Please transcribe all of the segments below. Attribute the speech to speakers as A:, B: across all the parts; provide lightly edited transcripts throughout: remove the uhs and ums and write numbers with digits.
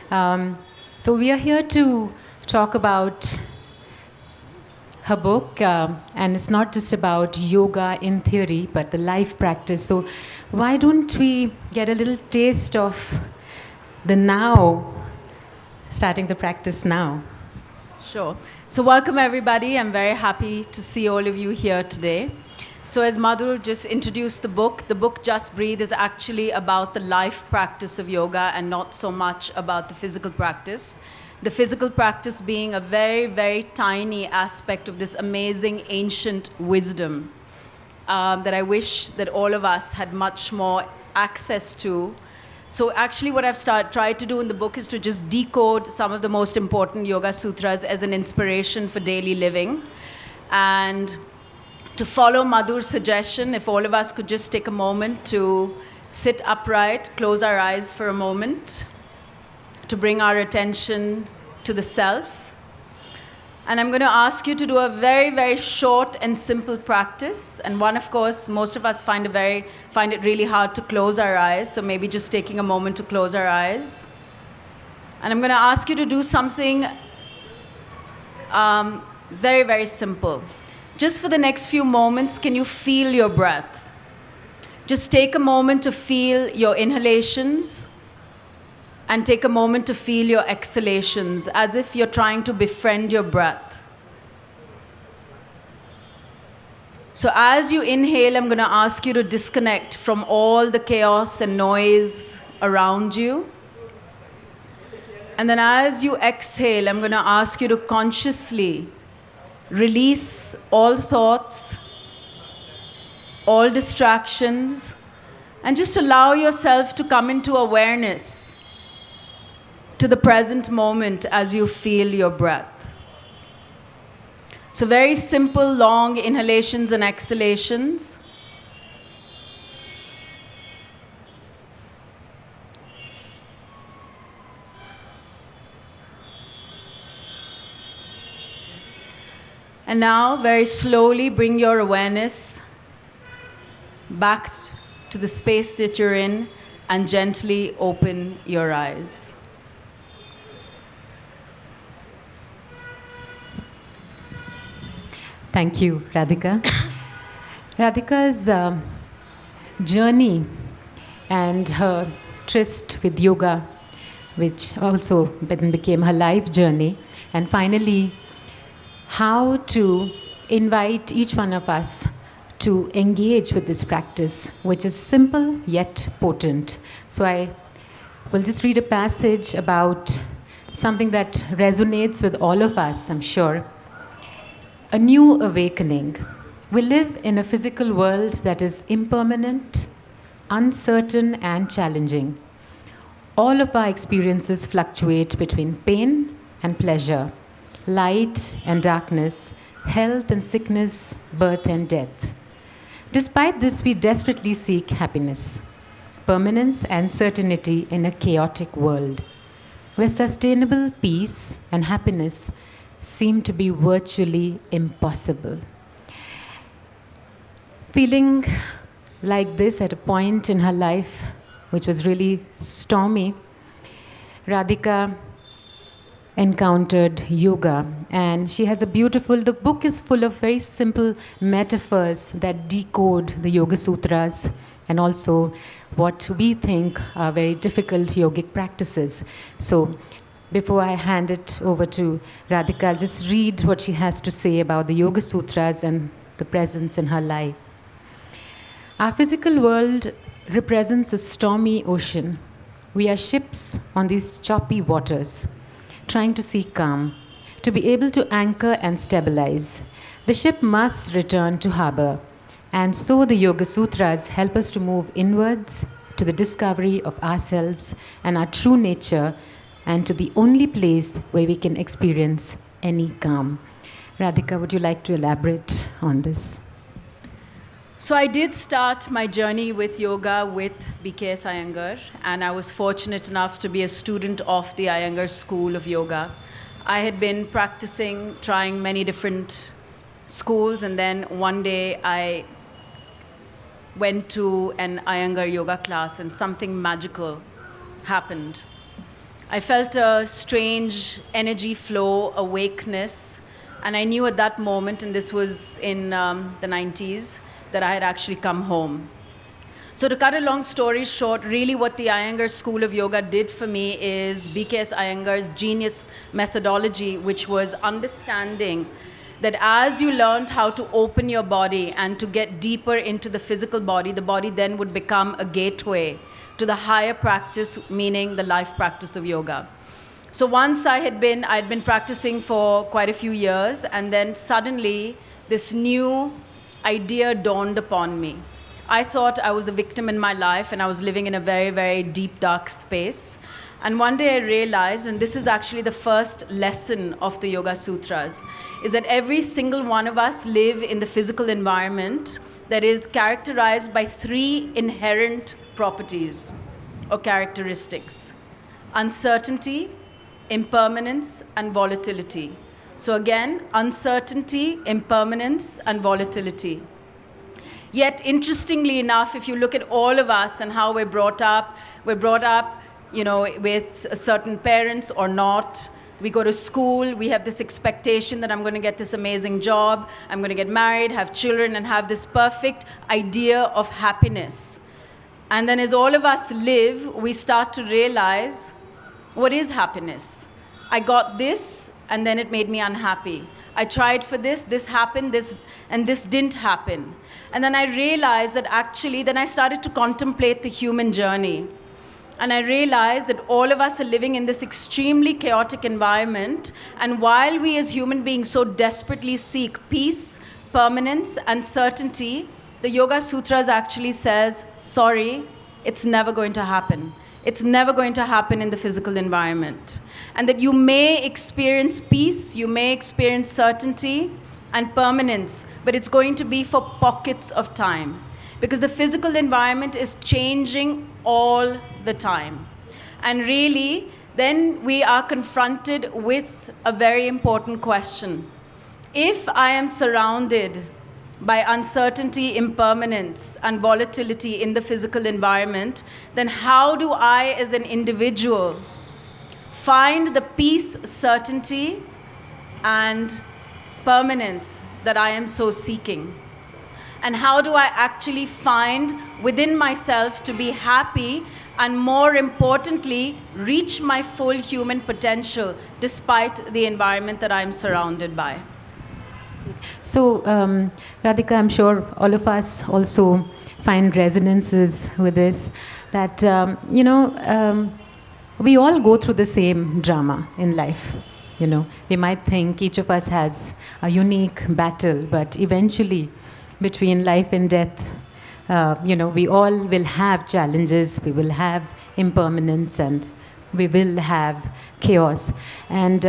A: So we are here to talk about her book, and it's not just about yoga in theory, but the life practice. So why don't we get a little taste of the now, starting the practice now?
B: Sure. So welcome everybody. I'm very happy to see all of you here today. So as Madhur just introduced the book Just Breathe is actually about the life practice of yoga and not so much about the physical practice. The physical practice being a very, very tiny aspect of this amazing ancient wisdom that I wish that all of us had much more access to. So actually what I've tried to do in the book is to just decode some of the most important Yoga Sutras as an inspiration for daily living. And to follow Madhur's suggestion, if all of us could just take a moment to sit upright, close our eyes for a moment, to bring our attention to the self. And I'm going to ask you to do a very, very short and simple practice. And one, of course, most of us find it really hard to close our eyes. So maybe just taking a moment to close our eyes. And I'm going to ask you to do something very, very simple. Just for the next few moments, can you feel your breath? Just take a moment to feel your inhalations and take a moment to feel your exhalations as if you're trying to befriend your breath. So as you inhale, I'm going to ask you to disconnect from all the chaos and noise around you. And then as you exhale, I'm going to ask you to consciously release all thoughts, all distractions, and just allow yourself to come into awareness to the present moment as you feel your breath. So very simple, long inhalations and exhalations. And now, very slowly bring your awareness back to the space that you're in and gently open your eyes.
A: Thank you, Radhika. Radhika's journey and her tryst with yoga, which also then became her life journey, and finally, how to invite each one of us to engage with this practice, which is simple yet potent. So I will just read a passage about something that resonates with all of us, I'm sure. A new awakening. We live in a physical world that is impermanent, uncertain, and challenging. All of our experiences fluctuate between pain and pleasure, light and darkness, health and sickness, birth and death. Despite this, we desperately seek happiness, permanence, and certainty in a chaotic world, where sustainable peace and happiness seem to be virtually impossible. Feeling like this at a point in her life, which was really stormy, Radhika encountered yoga, and she has the book is full of very simple metaphors that decode the Yoga Sutras and also what we think are very difficult yogic practices. So before I hand it over to Radhika, I'll just read what she has to say about the Yoga Sutras and the presence in her life. Our physical world represents a stormy ocean. We are ships on these choppy waters, trying to seek calm, to be able to anchor and stabilize. The ship must return to harbor, and so the Yoga Sutras help us to move inwards to the discovery of ourselves and our true nature, and to the only place where we can experience any calm. Radhika, would you like to elaborate on this?
B: So I did start my journey with yoga with B.K.S. Iyengar, and I was fortunate enough to be a student of the Iyengar School of Yoga. I had been practicing, trying many different schools, and then one day I went to an Iyengar yoga class and something magical happened. I felt a strange energy flow, awakeness, and I knew at that moment, and this was in the 90s, that I had actually come home. So to cut a long story short, really what the Iyengar School of Yoga did for me is BKS Iyengar's genius methodology, which was understanding that as you learned how to open your body and to get deeper into the physical body, the body then would become a gateway to the higher practice, meaning the life practice of yoga. So once I'd been practicing for quite a few years, and then suddenly this new idea dawned upon me. I thought I was a victim in my life and I was living in a very, very deep, dark space. And one day I realized, and this is actually the first lesson of the Yoga Sutras, is that every single one of us live in the physical environment that is characterized by 3 inherent properties or characteristics: uncertainty, impermanence, and volatility. So again, uncertainty, impermanence, and volatility. Yet, interestingly enough, if you look at all of us and how we're brought up, with certain parents or not. We go to school, we have this expectation that I'm going to get this amazing job, I'm going to get married, have children, and have this perfect idea of happiness. And then as all of us live, we start to realize, what is happiness? I got this, and then it made me unhappy. I tried for this happened, and this didn't happen. And then I realized that actually, then I started to contemplate the human journey. And I realized that all of us are living in this extremely chaotic environment. And while we as human beings so desperately seek peace, permanence, and certainty, the Yoga Sutras actually says, sorry, it's never going to happen. It's never going to happen in the physical environment. And that you may experience peace, you may experience certainty and permanence, but it's going to be for pockets of time. Because the physical environment is changing all the time. And really, then we are confronted with a very important question. If I am surrounded by uncertainty, impermanence, and volatility in the physical environment, then how do I, as an individual, find the peace, certainty, and permanence that I am so seeking? And how do I actually find within myself to be happy and, more importantly, reach my full human potential despite the environment that I'm surrounded by?
A: So, Radhika, I'm sure all of us also find resonances with this, that, we all go through the same drama in life. We might think each of us has a unique battle, but eventually, between life and death, we all will have challenges, we will have impermanence, and we will have chaos. And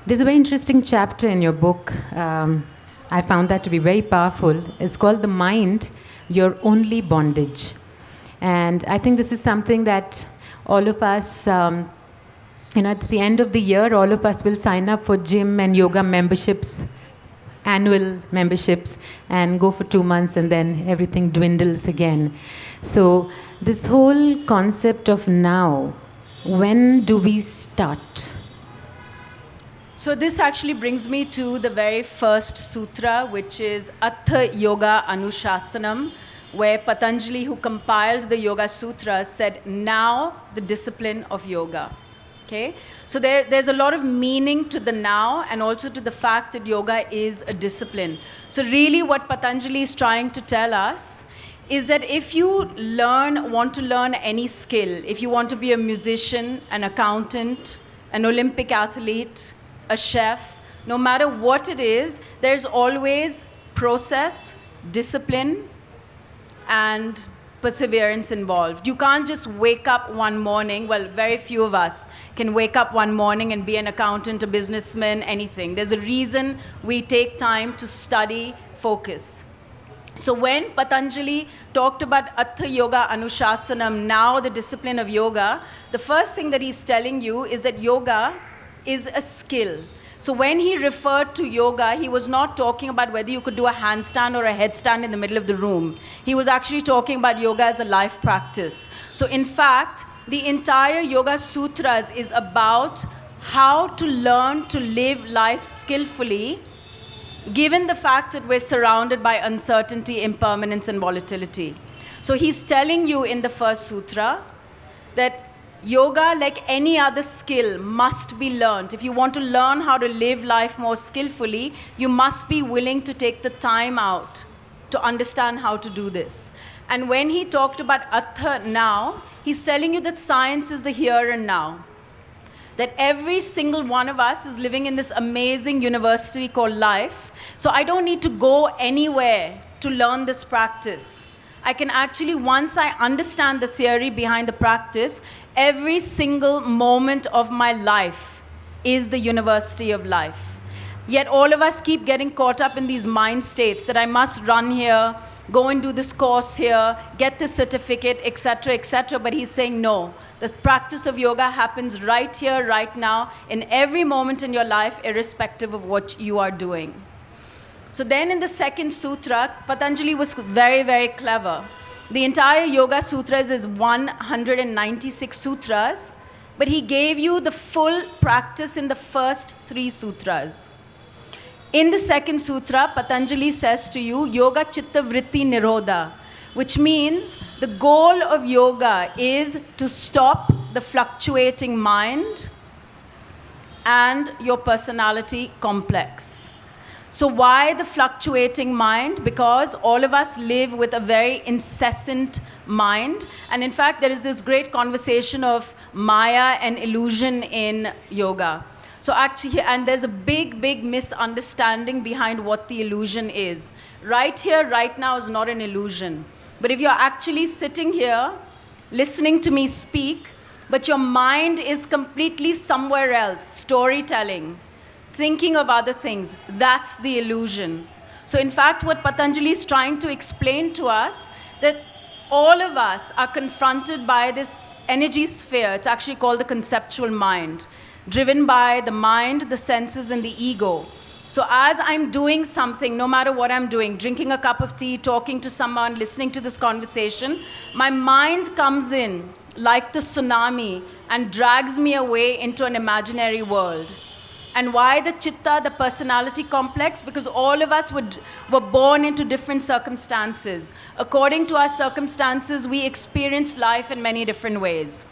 A: there's a very interesting chapter in your book. I found that to be very powerful. It's called The Mind, Your Only Bondage. And I think this is something that all of us, at the end of the year, all of us will sign up for gym and yoga memberships, annual memberships, and go for 2 months, and then everything dwindles again. So this whole concept of now, when do we start?
B: So this actually brings me to the very first sutra, which is Atha Yoga Anushasanam, where Patanjali, who compiled the Yoga Sutras, said, now the discipline of yoga. Okay? So there's a lot of meaning to the now, and also to the fact that yoga is a discipline. So really what Patanjali is trying to tell us is that if you want to learn any skill, if you want to be a musician, an accountant, an Olympic athlete, a chef, no matter what it is, there's always process, discipline, and perseverance involved. You can't just wake up one morning, well, very few of us can wake up one morning and be an accountant, a businessman, anything. There's a reason we take time to study, focus. So when Patanjali talked about Atha Yoga Anushasanam, now the discipline of yoga, the first thing that he's telling you is that yoga is a skill. So when he referred to yoga, he was not talking about whether you could do a handstand or a headstand in the middle of the room. He was actually talking about yoga as a life practice. So in fact, The entire Yoga Sutras is about how to learn to live life skillfully, given the fact that we're surrounded by uncertainty, impermanence, and volatility. So he's telling you in the first sutra that yoga, like any other skill, must be learned. If you want to learn how to live life more skillfully, you must be willing to take the time out to understand how to do this. And when he talked about Atha now, he's telling you that science is the here and now. That every single one of us is living in this amazing university called life. So I don't need to go anywhere to learn this practice. I can actually, once I understand the theory behind the practice, every single moment of my life is the university of life. Yet all of us keep getting caught up in these mind states that I must run here, go and do this course here, get this certificate, etc., etc. But he's saying no. The practice of yoga happens right here, right now, in every moment in your life, irrespective of what you are doing. So then in the second sutra, Patanjali was very, very clever. The entire Yoga Sutras is 196 sutras, but he gave you the full practice in the first 3 sutras. In the second sutra, Patanjali says to you, Yoga Chitta Vritti Nirodha, which means the goal of yoga is to stop the fluctuating mind and your personality complex. So why the fluctuating mind? Because all of us live with a very incessant mind. And in fact, there is this great conversation of Maya and illusion in yoga. So actually, and there's a big, big misunderstanding behind what the illusion is. Right here, right now is not an illusion. But if you're actually sitting here, listening to me speak, but your mind is completely somewhere else, storytelling, thinking of other things, that's the illusion. So in fact, what Patanjali is trying to explain to us, that all of us are confronted by this energy sphere. It's actually called the conceptual mind, driven by the mind, the senses, and the ego. So as I'm doing something, no matter what I'm doing, drinking a cup of tea, talking to someone, listening to this conversation, my mind comes in like the tsunami and drags me away into an imaginary world. And why the chitta, the personality complex? Because all of us were born into different circumstances. According to our circumstances, we experience life in many different ways.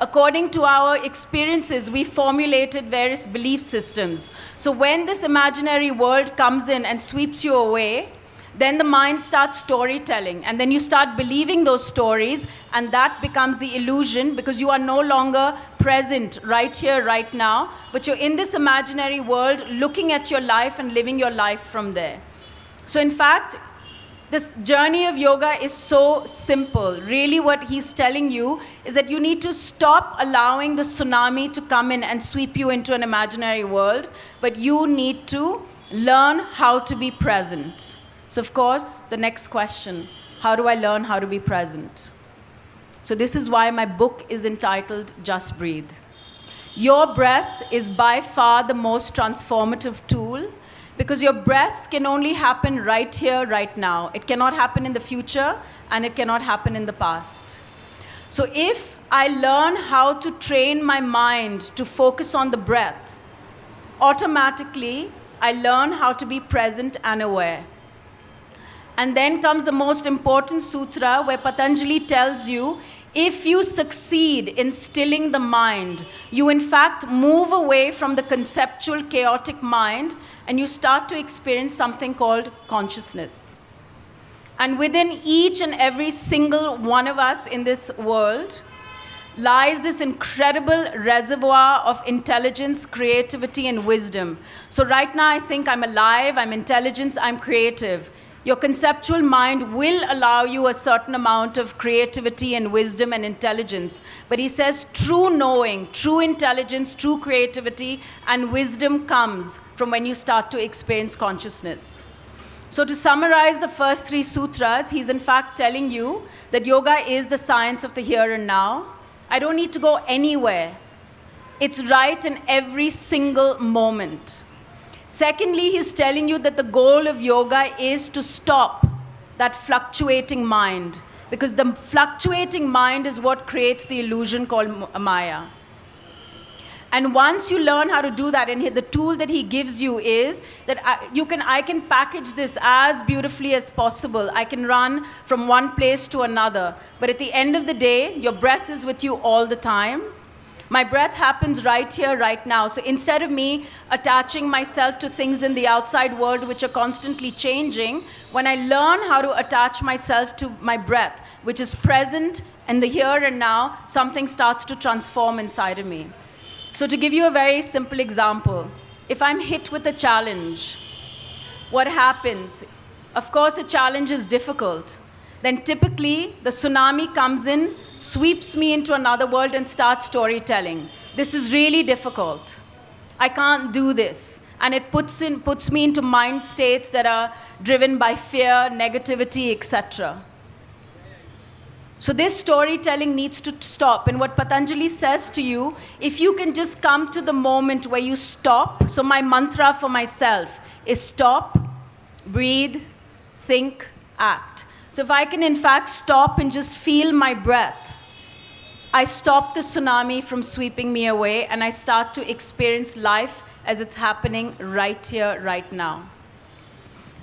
B: According to our experiences, we formulated various belief systems. So when this imaginary world comes in and sweeps you away, then the mind starts storytelling, and then you start believing those stories, and that becomes the illusion, because you are no longer present right here, right now, but you're in this imaginary world looking at your life and living your life from there. So in fact, this journey of yoga is so simple. Really what he's telling you is that you need to stop allowing the tsunami to come in and sweep you into an imaginary world, but you need to learn how to be present. So of course, the next question, how do I learn how to be present? So this is why my book is entitled Just Breathe. Your breath is by far the most transformative tool, because your breath can only happen right here, right now. It cannot happen in the future, and it cannot happen in the past. So if I learn how to train my mind to focus on the breath, automatically I learn how to be present and aware. And then comes the most important sutra, where Patanjali tells you, if you succeed in stilling the mind, you in fact move away from the conceptual, chaotic mind, and you start to experience something called consciousness. And within each and every single one of us in this world lies this incredible reservoir of intelligence, creativity, and wisdom. So right now I think I'm alive, I'm intelligent, I'm creative. Your conceptual mind will allow you a certain amount of creativity and wisdom and intelligence. But he says true knowing, true intelligence, true creativity, and wisdom comes from when you start to experience consciousness. So to summarize the first 3 sutras, he's in fact telling you that yoga is the science of the here and now. I don't need to go anywhere. It's right in every single moment. Secondly, he's telling you that the goal of yoga is to stop that fluctuating mind. Because the fluctuating mind is what creates the illusion called Maya. And once you learn how to do that, and the tool that he gives you is that I can package this as beautifully as possible. I can run from one place to another. But at the end of the day, your breath is with you all the time. My breath happens right here, right now. So instead of me attaching myself to things in the outside world which are constantly changing, when I learn how to attach myself to my breath, which is present in the here and now, something starts to transform inside of me. So to give you a very simple example, if I'm hit with a challenge, what happens? Of course, a challenge is difficult. Then typically, the tsunami comes in, sweeps me into another world and starts storytelling. This is really difficult. I can't do this. And it puts me into mind states that are driven by fear, negativity, etc. So this storytelling needs to stop. And what Patanjali says to you, if you can just come to the moment where you stop. So my mantra for myself is stop, breathe, think, act. So if I can in fact stop and just feel my breath, I stop the tsunami from sweeping me away and I start to experience life as it's happening right here, right now.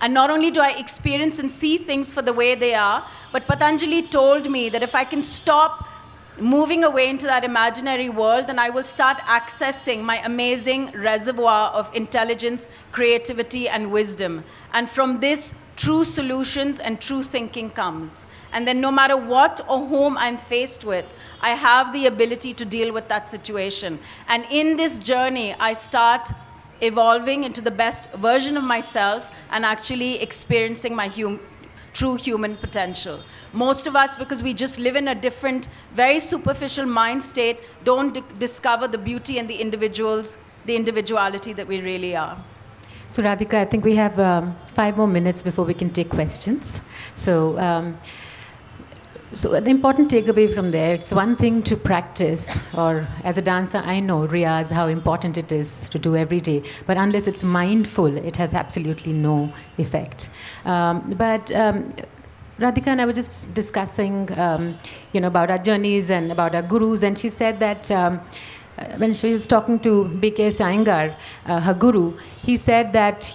B: And not only do I experience and see things for the way they are, but Patanjali told me that if I can stop moving away into that imaginary world, then I will start accessing my amazing reservoir of intelligence, creativity, and wisdom. And from this, true solutions and true thinking comes. And then no matter what or whom I'm faced with, I have the ability to deal with that situation. And in this journey, I start evolving into the best version of myself and actually experiencing my true human potential. Most of us, because we just live in a different, very superficial mind state, don't discover the beauty and the individuality that we really are.
A: So Radhika, I think we have 5 more minutes before we can take questions. So an important takeaway from there, it's one thing to practice, or as a dancer, I know, riyaz, how important it is to do every day. But unless it's mindful, it has absolutely no effect. Radhika and I were just discussing, about our journeys and about our gurus, and she said that when she was talking to B.K. Iyengar, her guru, he said that,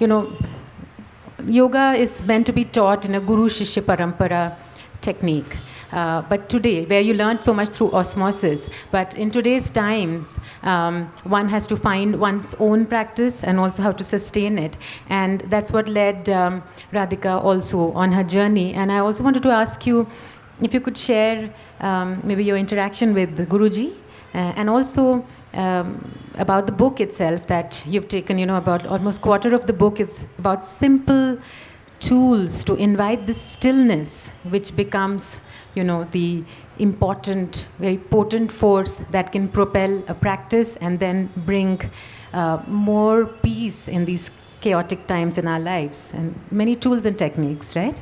A: yoga is meant to be taught in a guru-shishya parampara technique. But today, where you learn so much through osmosis, but in today's times, one has to find one's own practice and also how to sustain it. And that's what led Radhika also on her journey. And I also wanted to ask you if you could share maybe your interaction with Guruji and also about the book itself that you've taken, about almost quarter of the book is about simple tools to invite this stillness, which becomes, the important, very potent force that can propel a practice and then bring more peace in these chaotic times in our lives. And many tools and techniques, right?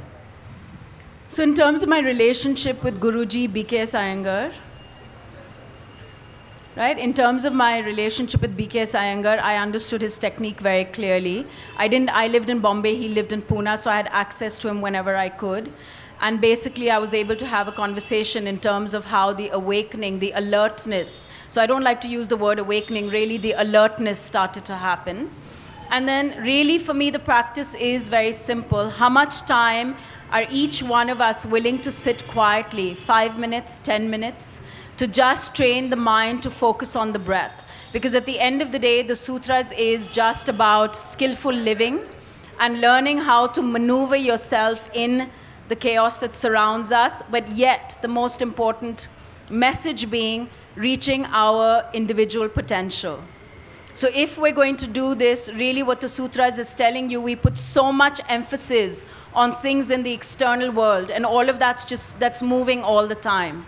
B: So in terms of my relationship with Guruji B.K. Iyengar, right? In terms of my relationship with B.K. Iyengar, I understood his technique very clearly. I lived in Bombay, he lived in Pune, so I had access to him whenever I could. And basically, I was able to have a conversation in terms of how the awakening, the alertness, so I don't like to use the word awakening, really the alertness started to happen. And then really for me, the practice is very simple. How much time are each one of us willing to sit quietly, 5 minutes, 10 minutes, to just train the mind to focus on the breath? Because at the end of the day, the sutras is just about skillful living and learning how to maneuver yourself in the chaos that surrounds us, but yet the most important message being reaching our individual potential. So if we're going to do this, really what the sutras is telling you, we put so much emphasis on things in the external world, and all of that's moving all the time.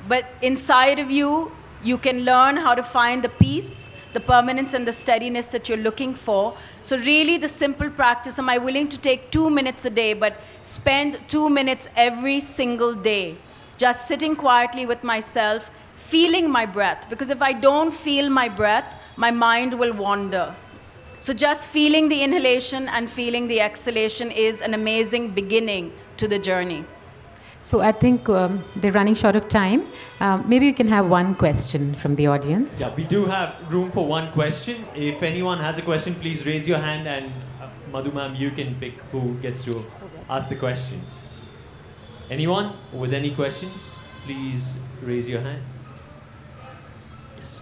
B: But inside of you, you can learn how to find the peace, the permanence and the steadiness that you're looking for. So really the simple practice, am I willing to take 2 minutes a day, but spend 2 minutes every single day, just sitting quietly with myself, feeling my breath. Because if I don't feel my breath, my mind will wander. So just feeling the inhalation and feeling the exhalation is an amazing beginning to the journey.
A: So I think they're running short of time. Maybe we can have one question from the audience.
C: Yeah, we do have room for one question. If anyone has a question, please raise your hand, and Madhu ma'am, you can pick who gets to ask the questions. Anyone with any questions, please raise your hand. Yes.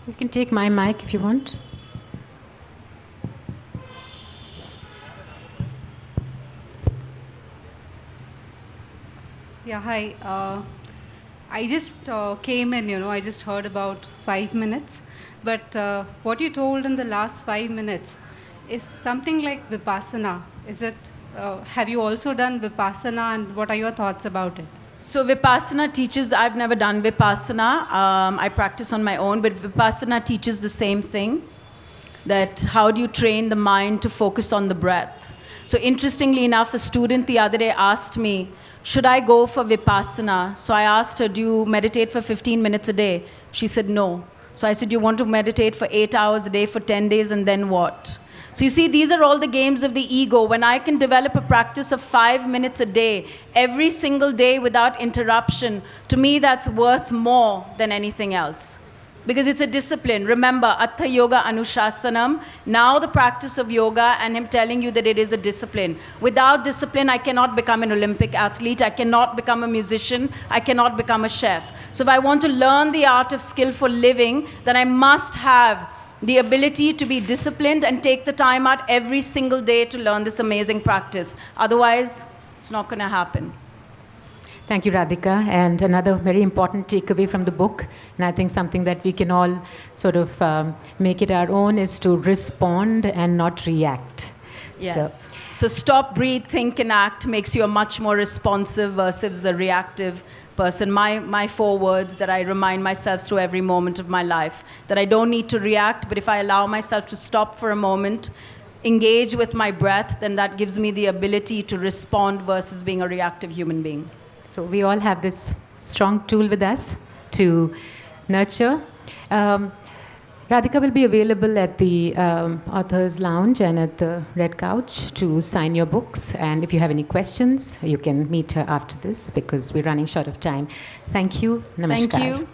A: You can take my mic if you want.
D: Yeah, hi. I just came in, I just heard about 5 minutes. But what you told in the last 5 minutes is something like Vipassana. Is it, have you also done Vipassana, and what are your thoughts about it?
B: So Vipassana teaches, I've never done Vipassana. I practice on my own, but Vipassana teaches the same thing, that how do you train the mind to focus on the breath. So interestingly enough, a student the other day asked me, should I go for Vipassana? So I asked her, do you meditate for 15 minutes a day? She said, no. So I said, you want to meditate for 8 hours a day for 10 days, and then what? So you see, these are all the games of the ego. When I can develop a practice of 5 minutes a day, every single day without interruption, to me that's worth more than anything else. Because it's a discipline. Remember, Attha Yoga Anushasanam, now the practice of yoga, and him telling you that it is a discipline. Without discipline, I cannot become an Olympic athlete, I cannot become a musician, I cannot become a chef. So if I want to learn the art of skillful living, then I must have the ability to be disciplined and take the time out every single day to learn this amazing practice. Otherwise, it's not going to happen.
A: Thank you, Radhika. And another very important takeaway from the book, and I think something that we can all sort of make it our own, is to respond and not react.
B: Yes. So stop, breathe, think, and act makes you a much more responsive versus a reactive person. My 4 words that I remind myself through every moment of my life, that I don't need to react, but if I allow myself to stop for a moment, engage with my breath, then that gives me the ability to respond versus being a reactive human being.
A: So we all have this strong tool with us to nurture. Radhika will be available at the Authors Lounge and at the Red Couch to sign your books. And if you have any questions, you can meet her after this, because we're running short of time. Thank you. Namaskar.
B: Thank you.